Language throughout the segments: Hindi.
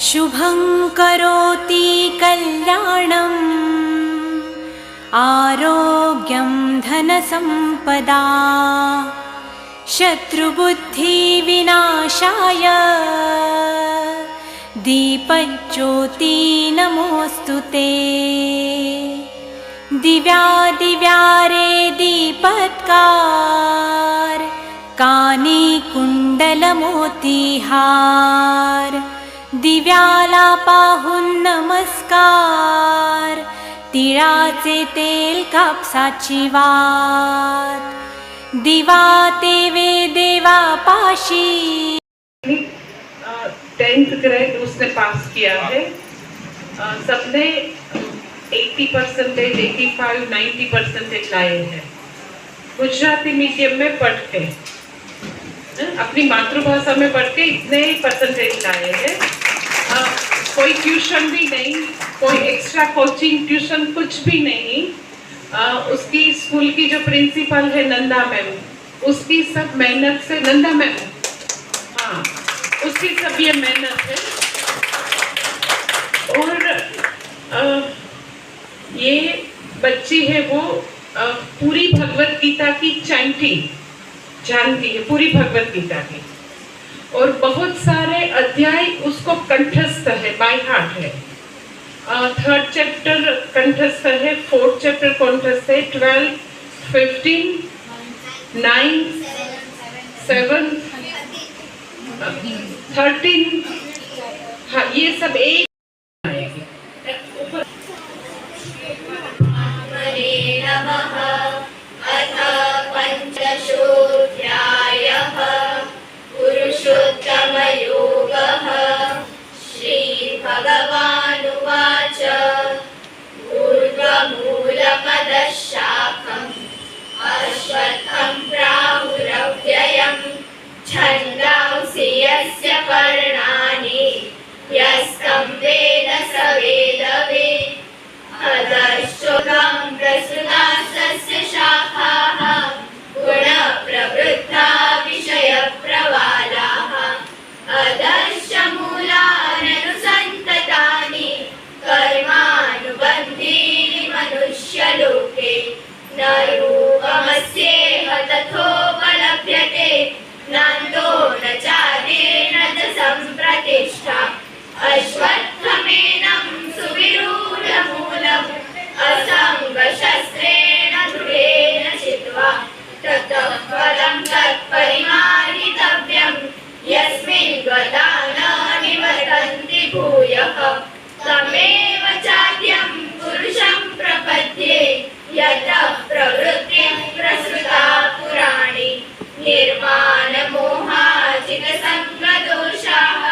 शुभं करोति कल्याणम् आरोग्यं धनसम्पदा शत्रुबुद्धिविनाशाय दीपज्योति नमोऽस्तु ते। दिव्यादिव्यारे दीपत्कार कानी कुंडलमोतीहार दिव्यालापाहून नमस्कार तिळाचे तेल कापसाची वात दिवा तेवे देवा पाशी। 10th ग्रेड उसने पास किया है। सबने 80%, 85, 90% लाए हैं। गुजराती मीडियम में पढ़ के अपनी मातृभाषा में पढ़ के इतने परसेंटेज लाए हैं। कोई ट्यूशन भी नहीं, कोई एक्स्ट्रा कोचिंग ट्यूशन कुछ भी नहीं। उसकी स्कूल की जो प्रिंसिपल है नंदा मैम, उसकी सब मेहनत से, नंदा मैम, हाँ, उसकी सब ये मेहनत है। और ये बच्ची है वो पूरी भगवत गीता की चैंटिंग जानती है, पूरी भगवत गीता की, और बहुत सारे अध्याय उसको कंठस्थ है, बाय हार्ट है। 3rd चैप्टर कंठस्थ है, 4th चैप्टर कंठस्थ है, 12, 15, 9, 7, 13, हाँ, ये सब एक पुरुषोत्तमयोगः। श्रीभगवानुवाच ऊर्ध्वमूलपदः शाखम् अश्वत्थं प्राहुरव्ययम् छन्दांसि यस्य पर्णानि यस्तं वेद स वेदवित्। अधश्चोदं प्रसृतास्तस्य शाखाः गुणप्रवृद्धा विषयप्रवालाः। अधश्च मूलान्यनुसन्ततानि कर्मानुबन्धीनि मनुष्यलोके। न रूपमस्येह तथोपलभ्यते नान्तो न चार्येण च सम्प्रतिष्ठा। अश्वत्थमेनं सुविरूढमूलम् असङ्गशस्त्रेण दृढेन चित्वा ततः फलं तत्परिमार्गितव्यम्। यस्मिन् गता न निवर्तन्ति भूयः तमेव चाद्यं पुरुषं प्रपद्ये। यतः प्रवृत्तिः प्रसृता पुराणी निर्माणमोहाजितसङ्गदोषाः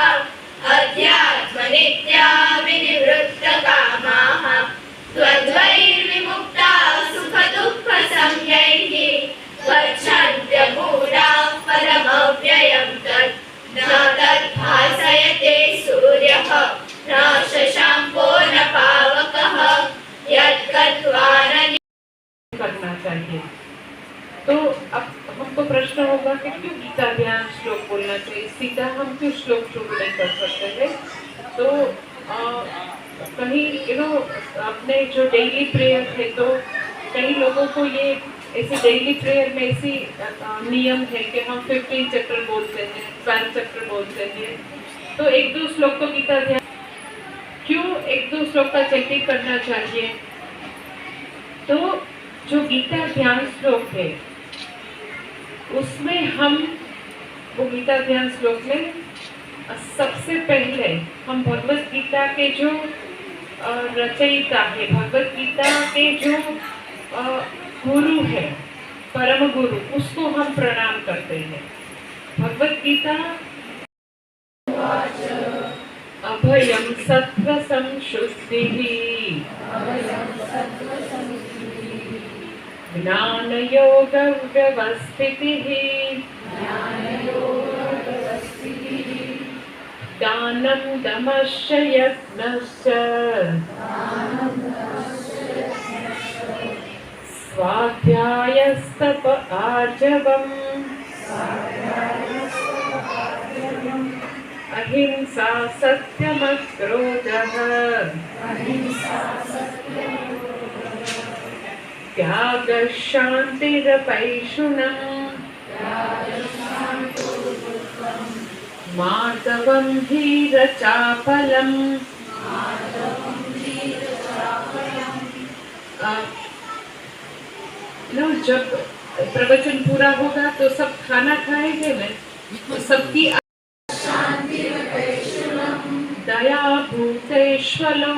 अध्यात्मनित्या विनिवृत्तकामाः द्वन्द्वैर्विमुक्ताः सुखदुःखसंज्ञैः गच्छन्त्यमूढाः पदमव्ययं तत्। न तद्भासयते सूर्यः न शशाङ्को न पावकः यद्गत्वा न करना चाहिए। तो अब हमको प्रश्न होगा कि क्यों गीता ध्यान श्लोक बोलना चाहिए, सीधा हम क्यों श्लोक शुरू नहीं कर सकते हैं। तो कहीं अपने जो डेली प्रेयर है, तो कई लोगों को ये ऐसे डेली प्रेयर में ऐसी नियम है कि हम 15 चैप्टर बोलते हैं, 12 चैप्टर बोलते हैं। तो 1-2 श्लोक को गीता ध्यान क्यों 1-2 श्लोक का चैंटिंग करना चाहिए। तो जो गीता ध्यान श्लोक है उसमें हम वो गीता ध्यान श्लोक में सबसे पहले हम भगवत गीता के जो रचयिता है, भगवत गीता के जो गुरु है, परम गुरु, उसको हम प्रणाम करते हैं। भगवत गीता अभयं सत्व संशुद्धिः ज्ञान योग व्यवस्थितिः दानं दमश्च यज्ञश्च स्वाध्यायस्तप आर्जवम् अहिंसा सत्यमक्रोधः त्यागः शान्तिरपैशुनम् मार्दवं धीरचापलम्। जब प्रवचन पूरा होगा तो सब खाना खाएंगे ना, तो सबकी दया भूतेष्वलोलुप्त्वम्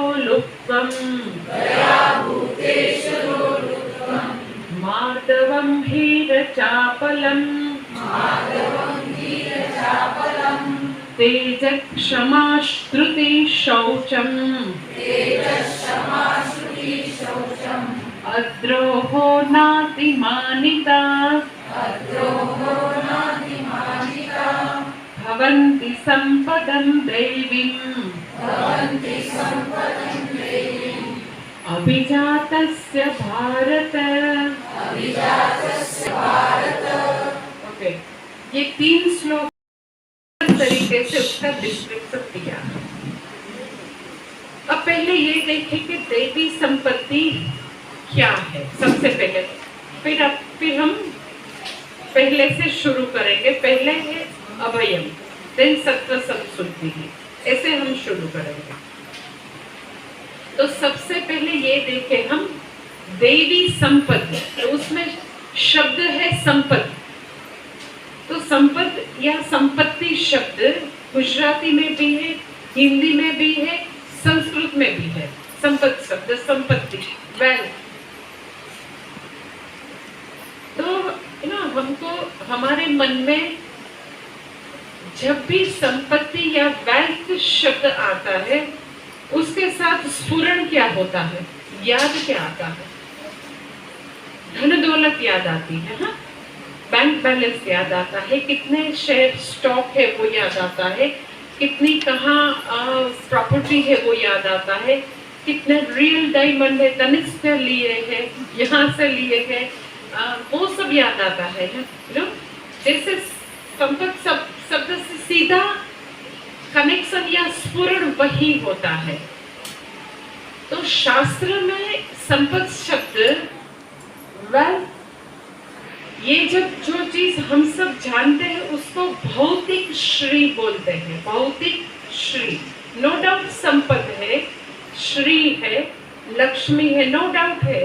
मार्दवं हीरचापलम् तेजः क्षमा श्रुति शौचम् अद्रोहो नातिमानिता भवन्ति सम्पदं दैवीम् अभिजातस्य भारत। ओके, ये 3 श्लोक तरीके से उसका डिस्क्रिप्शन दिया। अब पहले ये देखें कि दैवी संपत्ति क्या है सबसे पहले, फिर हम पहले से शुरू करेंगे। पहले है अभयम, देन सत्व संशुद्धि, ऐसे हम शुरू करेंगे। तो सबसे पहले ये देखें हम देवी संपत्ति, तो उसमें शब्द है संपत्ति। तो संपत्ति या संपत्ति शब्द गुजराती में भी है, हिंदी में भी है, संस्कृत में भी है। संपत्ति शब्द संपत्ति, वेल्थ। तो हमको हमारे मन में जब भी संपत्ति या वेल्थ शब्द आता है उसके साथ स्फुरण क्या होता है, याद क्या आता है? धन दौलत याद आती है, हाँ? बैंक बैलेंस याद आता है, कितने शेयर स्टॉक है वो याद आता है, कितनी कहाँ प्रॉपर्टी है वो याद आता है, कितने रियल डायमंड है, तनिष्क से लिए है, यहाँ से लिए है, वो सब याद आता है। जैसे संपत्ति शब्द से सीधा कनेक्शन या स्फुरण वही होता है। तो शास्त्र में संपत्ति शब्द वेल्थ, ये जब जो चीज हम सब जानते हैं उसको भौतिक श्री बोलते हैं। भौतिक श्री, नो डाउट संपत्ति है, श्री है, लक्ष्मी है, नो डाउट है,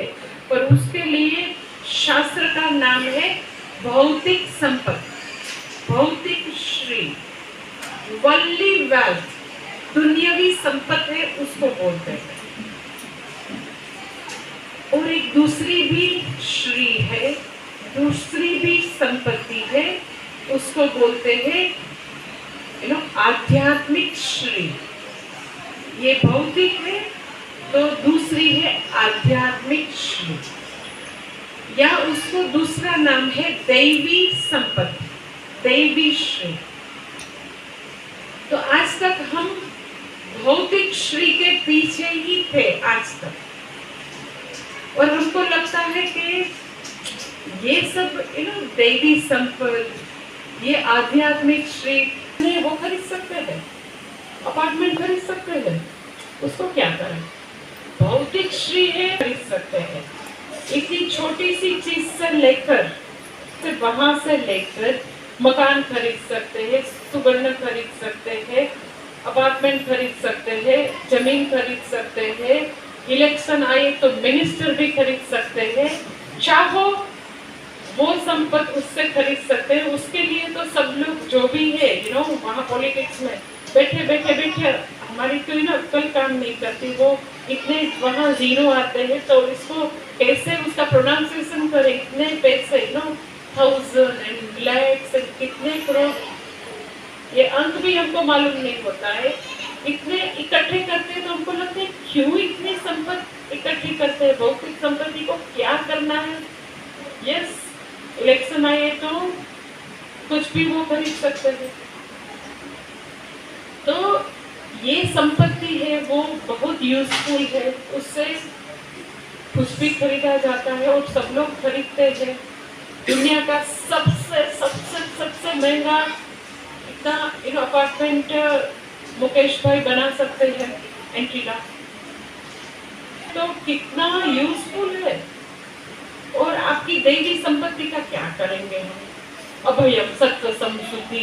पर उसके लिए शास्त्र का नाम है भौतिक संपत्ति, भौतिक श्री। वर्ल्डली वेल्थ, दुनियावी संपत्ति है, उसको बोलते हैं। और एक दूसरी भी श्री है, दूसरी भी संपत्ति है, उसको बोलते हैं आध्यात्मिक श्री। ये भौतिक है तो दूसरी है आध्यात्मिक श्री, या उसको दूसरा नाम है दैवी संपत्ति, दैवी श्री। तो आज तक हम भौतिक श्री के पीछे ही थे आज तक, और हमको लगता है कि ये सब दैवी संपत्ति, ये आध्यात्मिक श्री वो खरीद सकते हैं, अपार्टमेंट खरीद सकते हैं, उसको क्या करें? भौतिक श्री है, खरीद सकते हैं। इतनी छोटी सी चीज से लेकर, फिर वहां से लेकर मकान खरीद सकते हैं, सुवर्ण खरीद सकते हैं, अपार्टमेंट खरीद सकते हैं, जमीन खरीद सकते हैं, इलेक्शन आए तो मिनिस्टर भी खरीद सकते हैं, चाहो वो संपत्ति उससे खरीद सकते हैं। उसके लिए तो सब लोग जो भी है वहाँ पॉलिटिक्स में बैठे बैठे हमारी तो अक्ल काम नहीं करती, वो इतने वहाँ जीरो आते हैं, तो इसको कैसे उसका प्रोनाउंसिएशन करे, इतने पैसे 1000 and lakhs and कितने करोड़, ये अंक भी हमको मालूम नहीं होता है। इतने इकट्ठे करते हैं तो हमको लगता है क्यों इतनी संपत्ति इकट्ठी करते हैं, भौतिक संपत्ति को क्या करना है? यस, इलेक्शन आए तो कुछ भी वो खरीद सकते हैं। तो ये संपत्ति है वो बहुत यूजफुल है, उससे कुछ भी खरीदा जाता है और सब लोग खरीदते हैं। दुनिया का सबसे सबसे सबसे महंगा कितना अपार्टमेंट मुकेश भाई बना सकते हैं एंट्रीला, तो कितना यूजफुल है। और आपकी दैवी संपत्ति का क्या करेंगे हम? अभयम सत्व समशुद्धि,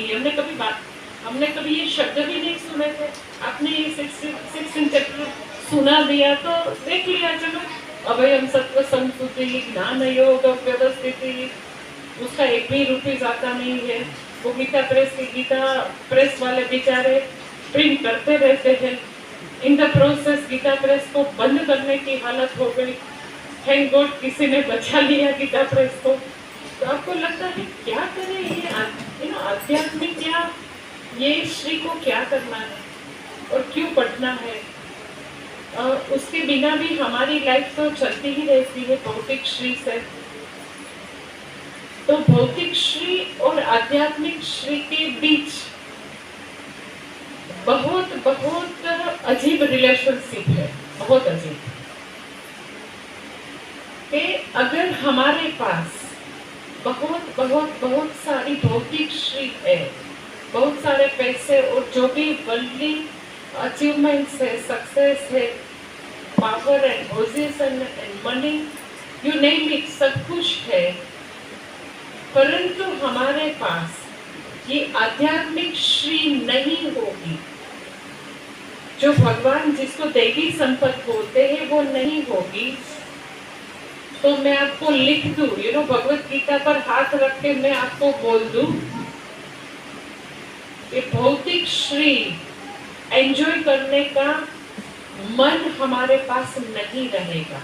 हमने कभी ये शब्द भी नहीं सुने थे। आपने ये 16 चैप्टर सुना दिया तो देख लिया, चलो अभयम सत्व समशुद्धि, ज्ञान योग व्यवस्थिति, उसका एक भी रुपीज आता नहीं है। वो गीता प्रेस वाले बेचारे प्रिंट करते रहते हैं। In the process Gita Press को बंद करने की हालत हो गई। थैंक गॉड किसी ने बचा लिया गीता प्रेस को। तो आपको लगता है क्या करें ये आध्यात्मिक, क्या ये श्री को क्या करना है और क्यों पढ़ना है? उसके बिना भी हमारी लाइफ तो चलती ही रहती है भौतिक श्री से। तो भौतिक श्री और आध्यात्मिक श्री के बीच बहुत बहुत अजीब रिलेशनशिप है, बहुत अजीब। कि अगर हमारे पास बहुत बहुत बहुत सारी भौतिक श्री है, बहुत सारे पैसे और जो भी वर्ल्डली अचीवमेंट्स है, सक्सेस है, power and position and money, you name it, सब कुछ है, परंतु हमारे पास ये आध्यात्मिक श्री नहीं होगी, जो भगवान जिसको दैवी संपत्ति बोलते हैं वो नहीं होगी, तो मैं आपको लिख दूं, भगवत गीता पर हाथ रख के मैं आपको बोल दूं कि भौतिक श्री एंजॉय करने का मन हमारे पास नहीं रहेगा।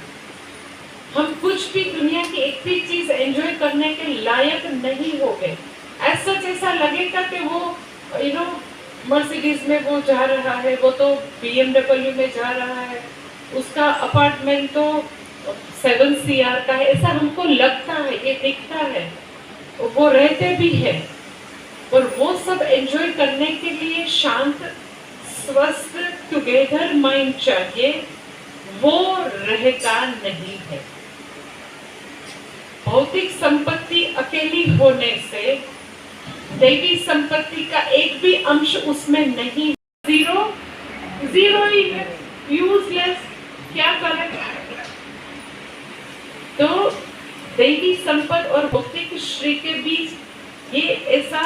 हम कुछ भी दुनिया की एक भी चीज एंजॉय करने के लायक नहीं होंगे। ऐसा लगेगा कि वो मर्सिडीज में वो जा रहा है, वो तो BMW में जा रहा है, उसका अपार्टमेंट तो 7 CR का है, ऐसा हमको लगता है, ये दिखता है, वो रहते भी है। और वो सब एंजॉय करने के लिए शांत स्वस्थ टुगेदर माइंड चाहिए, वो रहता नहीं है। भौतिक संपत्ति अकेली होने से दैवी संपत्ति का एक भी अंश उसमें नहीं, जीरो ही है, यूजलेस, क्या करें? तो दैवी संपत्ति और भौतिक श्री के बीच ये ऐसा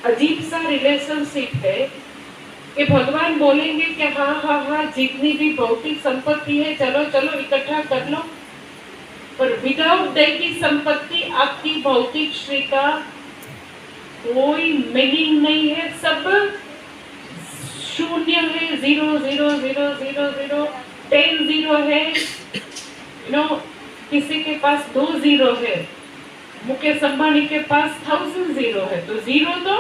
अजीब सा रिलेशनशिप है कि भगवान बोलेंगे कि हाँ जितनी भी भौतिक संपत्ति है चलो इकट्ठा कर लो, पर विदाउट दैवी संपत्ति आपकी भौतिक श्री का कोई मीनिंग नहीं है, सब शून्य है, 0 0 0 0 0 10 0 है। किसी के पास 2 0 है, मुकेश अंबानी के पास 1000 0 है, तो 0 तो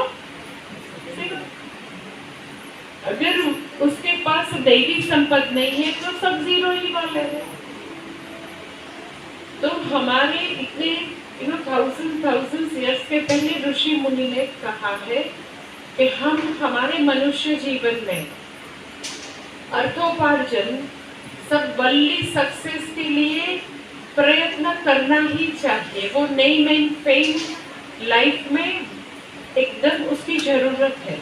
0। अगर उसके पास दैवी संपत्ति नहीं है तो सब 0 ही वाले हैं। तो हमारे इतने thousands years के पहले ऋषि मुनि ने कहा है कि हम हमारे मनुष्य जीवन में अर्थोपार्जन सब वर्ल्डली सक्सेस के लिए प्रयत्न करना ही चाहिए। वो नेम एंड फेम लाइफ में एकदम उसकी जरूरत है।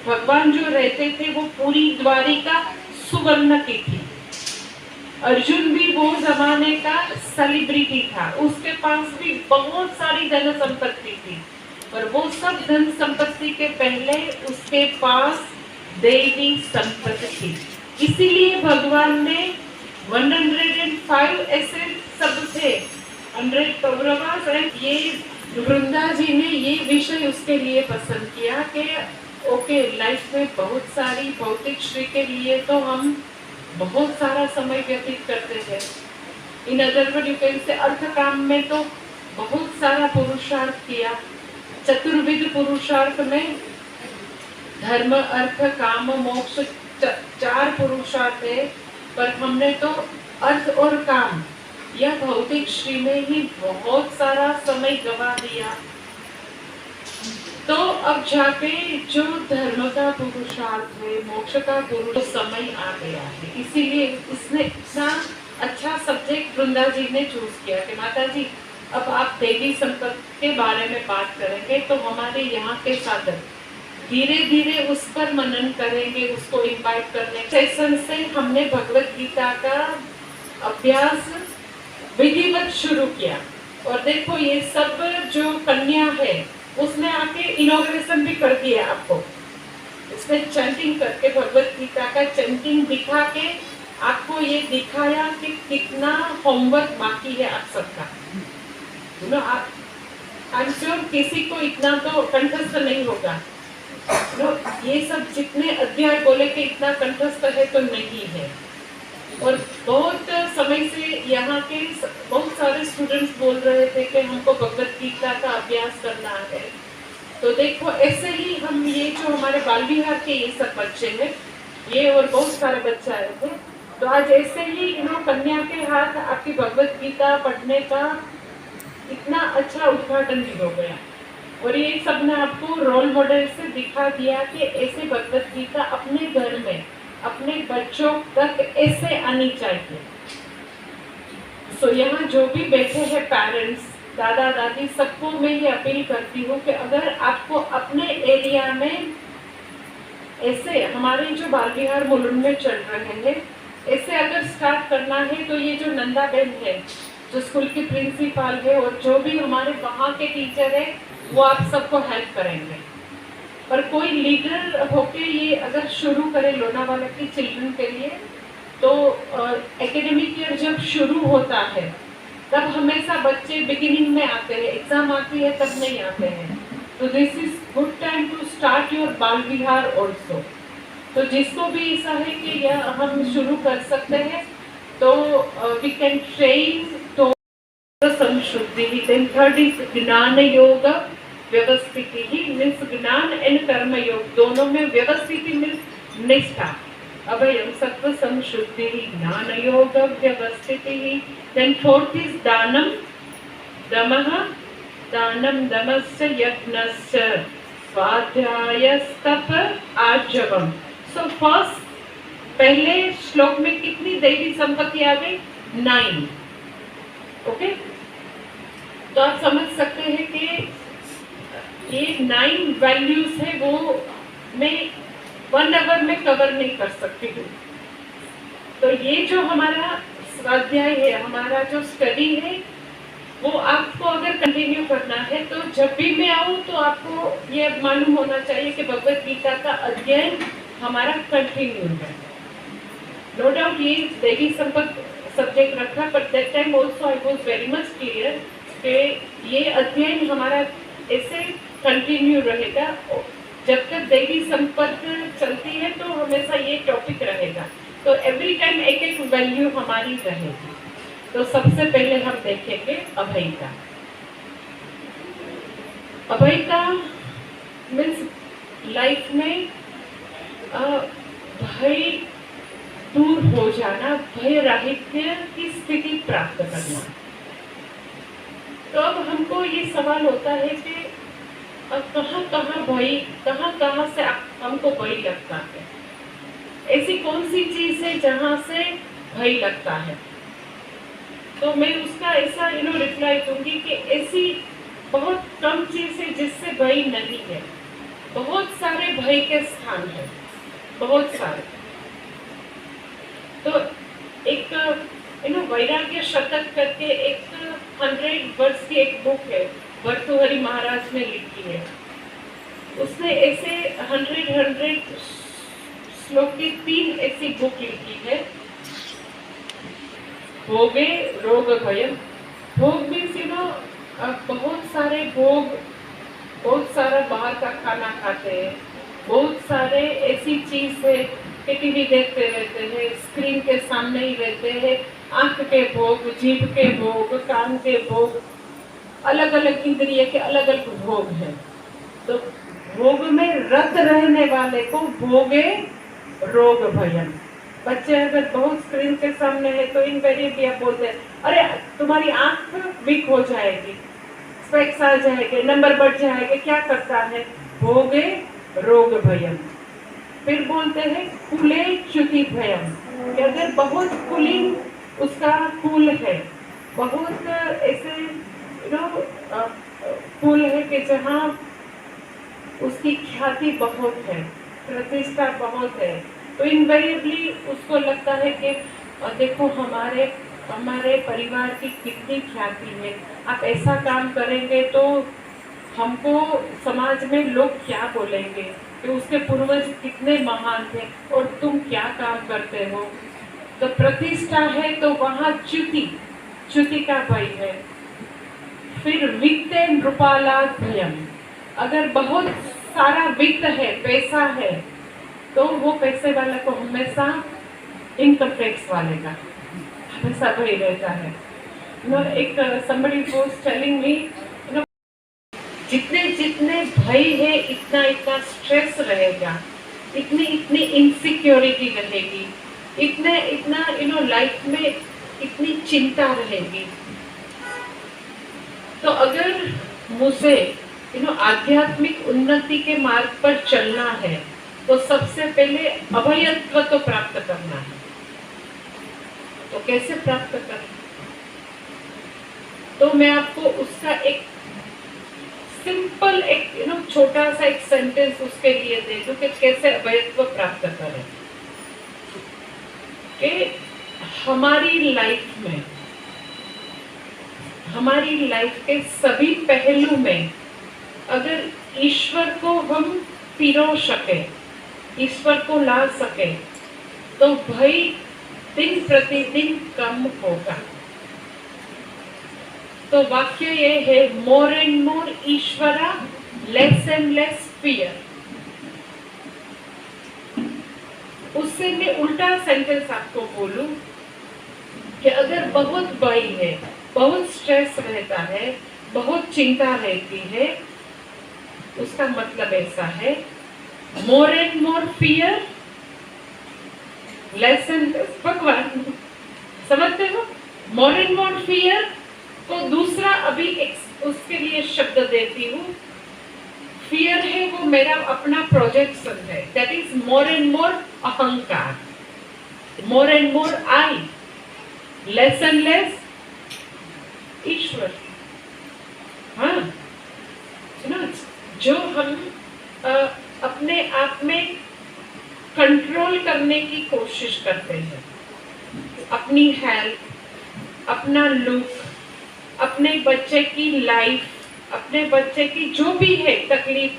भगवान जो रहते थे वो पूरी द्वारिका सुवर्ण की थी। अर्जुन भी वो जमाने का सेलिब्रिटी था, उसके पास भी बहुत सारी धन संपत्ति थी, पर वो सब धन संपत्ति के पहले उसके पास दैवी संपत्ति थी। इसीलिए भगवान ने 105 ऐसे सब थे, 100 कौरवास, ये वृंदा जी ने ये विषय उसके लिए पसंद किया कि ओके, लाइफ में बहुत सारी भौतिक श्री के लिए तो हम बहुत सारा समय व्यतीत करते हैं। In other word you can say अर्थ काम में तो बहुत सारा पुरुषार्थ किया। चतुर्विध पुरुषार्थ में धर्म अर्थ काम मोक्ष 4 पुरुषार्थ है, पर हमने तो अर्थ और काम या भौतिक श्री में ही बहुत सारा समय गवा दिया। तो अब जाके जो धर्म का पुरुषार्थ है, मोक्ष का पुरुष समय आ गया है। इसीलिए इसने इतना अच्छा सब्जेक्ट वृंदा जी ने चूज किया कि माता जी अब आप देवी संपत्ति के बारे में बात करेंगे तो हमारे यहाँ के साधक धीरे धीरे उस पर मनन करेंगे, उसको इन्वाइट करने सेशन से हमने भगवत गीता का अभ्यास विधिवत शुरू किया। और देखो ये सब जो कन्या है उसने आके इनॉग्रेशन भी कर दिया आपको, उसने चैंटिंग करके भगवत गीता का चैंटिंग दिखा के आपको ये दिखाया कि कितना होमवर्क बाकी है आप सबका। आई एम श्योर किसी को इतना तो कंठस्थ नहीं होगा। ये सब जितने अध्याय बोले कि इतना कंठस्थ है तो नहीं है। और बहुत समय से यहाँ के बहुत सारे स्टूडेंट्स बोल रहे थे कि हमको भगवत गीता का अभ्यास करना है। तो देखो ऐसे ही हम ये जो हमारे बाल विहार के ये सब बच्चे हैं, ये और बहुत सारे बच्चे आए थे, तो आज ऐसे ही कन्या के हाथ आपकी भगवत गीता पढ़ने का इतना अच्छा उद्घाटन भी हो गया। और ये सब ने आपको रोल मॉडल से दिखा दिया कि ऐसे भगवत गीता अपने घर में अपने बच्चों तक ऐसे आनी चाहिए। सो यहाँ जो भी बैठे हैं पेरेंट्स, दादा दादी, सबको मैं ये अपील करती हूँ कि अगर आपको अपने एरिया में ऐसे हमारे जो बाल विहार मुलुंड में चल रहे हैं ऐसे अगर स्टार्ट करना है, तो ये जो नंदा बहन है जो स्कूल की प्रिंसिपल है और जो भी हमारे वहाँ के टीचर है वो आप सबको हेल्प करेंगे। पर कोई लीडर होके ये अगर शुरू करे लोनावाला की चिल्ड्रन के लिए, तो एकेडमिक ईयर जब शुरू होता है तब हमेशा बच्चे बिगिनिंग में आते हैं, एग्जाम आती है तब नहीं आते हैं। तो this is good time to start your Bal Vihar also. तो जिसको भी ऐसा है कि यह हम शुरू कर सकते हैं, तो वी कैन ट्रेन तो संशुद्धि। देन थर्ड इज ज्ञान योग व्यवस्थिति ही, मीन्स ज्ञान एंड कर्म योग दोनों में व्यवस्थिति मीन्स निष्ठा। अभयम सत्व संशुद्धि ज्ञान योग व्यवस्थिति ही। देन फोर्थ इज दानम दमः, दानम दमस्य यज्ञस्य स्वाध्यायस्तप आर्जवम। सो फर्स्ट पहले श्लोक में कितनी दैवी संपत्ति आ गई? 9। ओके, तो आप समझ सकते हैं कि ये 9 वैल्यूज है, वो मैं 1 आवर में कवर नहीं कर सकती हूँ। तो ये जो हमारा स्वाध्याय है, हमारा जो स्टडी है, वो आपको अगर कंटिन्यू करना है तो जब भी मैं आऊँ तो आपको ये मालूम होना चाहिए कि भगवत गीता का अध्ययन हमारा कंटिन्यू है। नो डाउट ये दैवी संपत्ति सब्जेक्ट रखा, but that time also I was very much clear कि ये अध्ययन हमारा ऐसे कंटिन्यू रहेगा। जब तक दैवी संपत्ति चलती है तो हमेशा ये टॉपिक रहेगा। तो एवरी टाइम एक एक वैल्यू हमारी रहेगी। तो सबसे पहले हम देखेंगे अभयता। अभयता मीन्स लाइफ में भय दूर हो जाना, भय राहित्य की स्थिति प्राप्त करना। तो अब हमको ये सवाल होता है कि कहाँ कहाँ से हमको भय लगता है? ऐसी कौन सी चीज है जहाँ से भय लगता है? तो मैं उसका ऐसा रिप्लाई दूंगी कि ऐसी बहुत कम चीज है जिससे भय नहीं है। बहुत सारे भय के स्थान है, बहुत सारे। तो एक वैराग्य शतक करके एक 100 वर्ष की एक बुक है, भर्तृहरि महाराज ने लिखी है। उसने ऐसे 100 श्लोक की 3 ऐसी बुक लिखी है। भोगे रोग भयम। भोग मीन्स बहुत सारे भोग, बहुत सारा बाहर का खाना खाते हैं, बहुत सारे ऐसी चीज है कि टीवी देखते रहते हैं, स्क्रीन के सामने ही रहते हैं, आंख के भोग, जीभ के भोग, कान के भोग, अलग अलग इंद्रिय के अलग अलग भोग हैं। तो भोग में रत रहने वाले को भोगे रोग भयम। बच्चे अगर बहुत स्क्रीन के सामने है तो इनवेरिएबली आप बोलते हैं, अरे तुम्हारी आंख वीक हो जाएगी, स्पेक्स आ जाएंगे, नंबर बढ़ जाएंगे, क्या करता है? भोगे रोग भयम। फिर बोलते हैं कुले च्युति भयम, कि अगर बहुत कूलिंग उसका कूल है, बहुत ऐसे कूल है कि जहाँ उसकी ख्याति बहुत है, प्रतिष्ठा बहुत है, तो इनवेरिएबली उसको लगता है कि देखो हमारे हमारे परिवार की कितनी ख्याति है, आप ऐसा काम करेंगे तो हमको समाज में लोग क्या बोलेंगे कि उसके पूर्वज कितने महान थे और तुम क्या काम करते हो। तो प्रतिष्ठा है तो वहाँ च्युति का भय है। फिर वित्तेन नृपालाद भयम, अगर बहुत सारा वित्त है, पैसा है, तो वो पैसे वाले को हमेशा इनकम टैक्स वाले का हमेशा भय रहता है। एक somebody was telling me, जितने जितने भय है इतना इतना स्ट्रेस रहेगा, इतनी इनसिक्योरिटी रहेगी, इतना लाइफ में इतनी चिंता रहेगी। तो अगर मुझे आध्यात्मिक उन्नति के मार्ग पर चलना है तो सबसे पहले अभयत्व तो प्राप्त करना है। तो कैसे प्राप्त करें? तो मैं आपको उसका एक सिंपल छोटा सा एक सेंटेंस उसके लिए दे दूं कि कैसे अभयत्व प्राप्त करें। कि हमारी लाइफ के सभी पहलू में अगर ईश्वर को हम पिरो सके, ईश्वर को ला सके, तो भय दिन प्रतिदिन कम होगा। तो वाक्य ये है, मोर एंड मोर ईश्वरा, लेस एंड लेस फियर। उससे मैं उल्टा सेंटेंस आपको बोलूं कि अगर बहुत भय है, बहुत स्ट्रेस रहता है, बहुत चिंता रहती है, उसका मतलब ऐसा है, मोर and more fear, less and less भगवान। समझते हो? मोर एंड मोर फियर को दूसरा अभी एक उसके लिए शब्द देती हूँ। फियर है वो मेरा अपना प्रोजेक्शन है, that is more and more अहंकार, more and more I, less and less ईश्वर। हाँ, जो हम अपने आप में कंट्रोल करने की कोशिश करते हैं, अपनी हेल्थ, अपना लुक, अपने बच्चे की लाइफ, अपने बच्चे की जो भी है तकलीफ,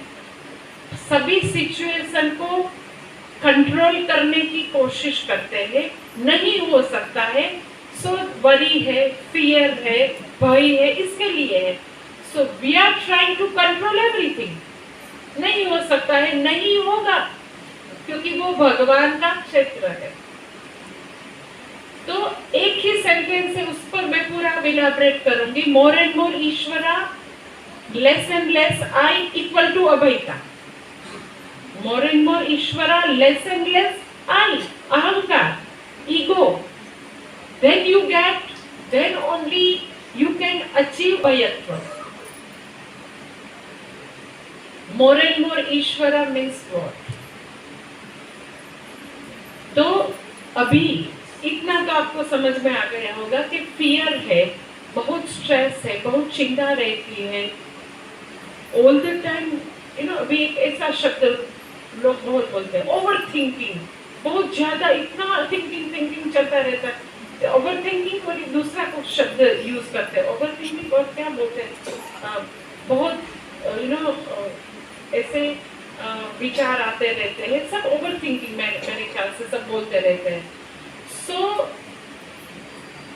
सभी सिचुएशन को कंट्रोल करने की कोशिश करते हैं, नहीं हो सकता है। सो वरी है, फियर है, भय है, इसके लिए है। So we are trying to control everything. नहीं हो सकता है, नहीं होगा, क्योंकि वो भगवान का क्षेत्र है। तो एक ही सेंटेंस है, उस पर मैं पूरा इलैबोरेट करूंगी। मोर एंड मोर ईश्वरा, less and less I equal to अभयता। मोर एंड मोर ईश्वरा, लेस एंड लेस आई, अहंकार, ego, then only you can achieve अभयत्व। More and more ईश्वरा means what? तो अभी इतना तो आपको समझ में आ गया होगा कि फियर है, बहुत स्ट्रेस है, बहुत चिंता रहती है ऑल द टाइम। अभी एक ऐसा शब्द लोग बहुत बोलते हैं, ओवर थिंकिंग, बहुत ज्यादा इतना थिंकिंग चलता रहता है। ओवर थिंकिंग और दूसरा कुछ शब्द यूज करते हैं, ओवर थिंकिंग और क्या बोलते हैं, बहुत ऐसे विचार आते रहते हैं, सब ओवर थिंकिंग मेरे ख्याल से सब बोलते रहते हैं। सो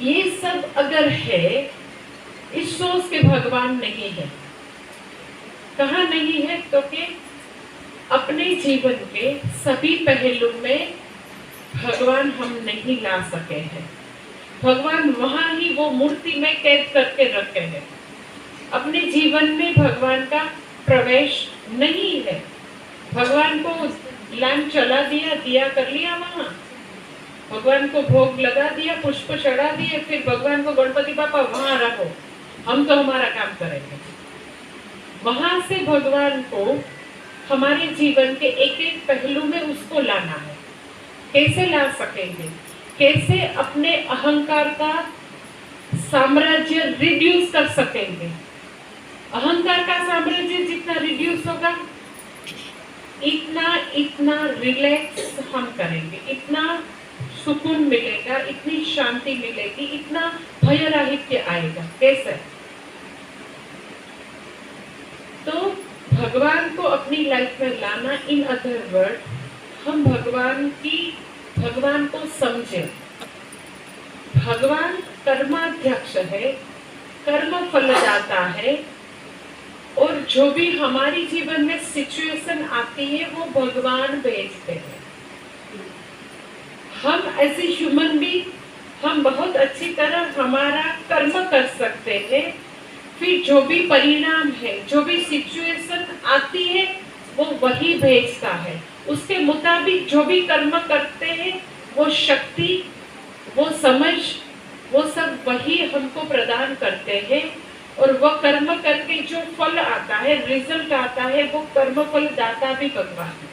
ये सब अगर है, इस सोच के भगवान नहीं है। कहाँ नहीं है? तो कि अपने जीवन के सभी पहलू में भगवान हम नहीं ला सके हैं। भगवान वहां ही वो मूर्ति में कैद करके रखे हैं। अपने जीवन में भगवान का प्रवेश नहीं है। भगवान को लैंप चला दिया, दिया कर लिया वहां, भगवान को भोग लगा दिया, पुष्प चढ़ा दिए, फिर भगवान को गणपति बापा वहां रखो, हम तो हमारा काम करेंगे। वहां से भगवान को हमारे जीवन के एक एक पहलू में उसको लाना है। कैसे ला सकेंगे? कैसे अपने अहंकार का साम्राज्य रिड्यूस कर सकेंगे? अहंकार का साम्राज्य जितना रिड्यूस होगा इतना इतना रिलैक्स हम करेंगे, इतना सुकून मिलेगा, इतनी शांति मिलेगी, इतना भयराहित्य आएगा। कैसे? तो भगवान को अपनी लाइफ में लाना, इन अदर वर्ड, हम भगवान को समझे। भगवान कर्माध्यक्ष है, कर्म फलदाता है, और जो भी हमारी जीवन में सिचुएशन आती है वो भगवान भेजते हैं। हम एज ए ह्यूमन बीइंग हम बहुत अच्छी तरह हमारा कर्म कर सकते हैं, फिर जो भी परिणाम है, जो भी सिचुएशन आती है वो वही भेजता है। उसके मुताबिक जो भी कर्म करते हैं वो शक्ति, वो समझ, वो सब वही हमको प्रदान करते हैं। और वो कर्म करके जो फल आता है, रिजल्ट आता है, वो कर्म फल दाता भी भगवान है।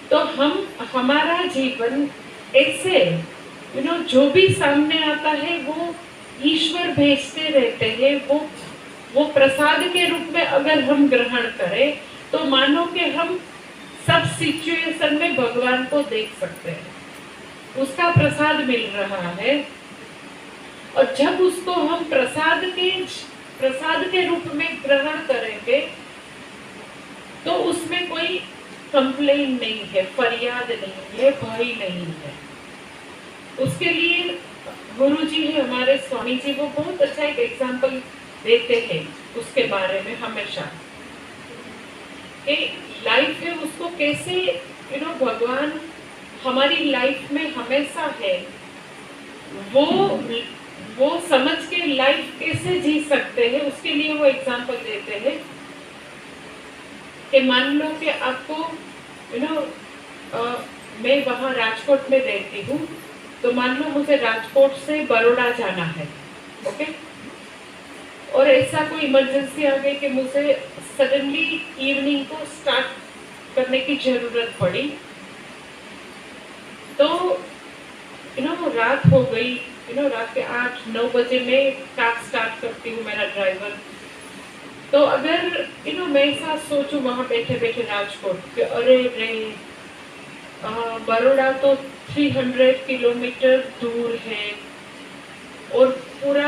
तो हम हमारा जीवन ऐसे जो भी सामने आता है वो ईश्वर भेजते रहते हैं। वो प्रसाद के रूप में अगर हम ग्रहण करें तो मानो कि हम सब सिचुएशन में भगवान को देख सकते हैं, उसका प्रसाद मिल रहा है। और जब उसको हम प्रसाद के रूप में ग्रहण करेंगे तो उसमें कोई कंप्लेन नहीं है, फरियाद नहीं है, भय नहीं है। उसके लिए गुरु जी है हमारे स्वामी जी, वो बहुत अच्छा एक एग्जाम्पल देते हैं उसके बारे में हमेशा, कि लाइफ है उसको कैसे भगवान हमारी लाइफ में हमेशा है, वो समझ के लाइफ कैसे जी सकते हैं। उसके लिए वो एग्जाम्पल देते हैं कि मान लो कि आपको मैं वहाँ राजकोट में रहती हूँ, तो मान लो मुझे राजकोट से बड़ौदा जाना है, ओके, और ऐसा कोई इमरजेंसी आ गई कि मुझे सडनली इवनिंग को स्टार्ट करने की जरूरत पड़ी। तो रात हो गई, रात के 8-9 बजे मैं कार स्टार्ट करती हूँ, मेरा ड्राइवर। तो अगर मैं ऐसा सोचूं वहां बैठे बैठे राजकोट कि अरे रे बड़ौदा तो 300 किलोमीटर दूर है और पूरा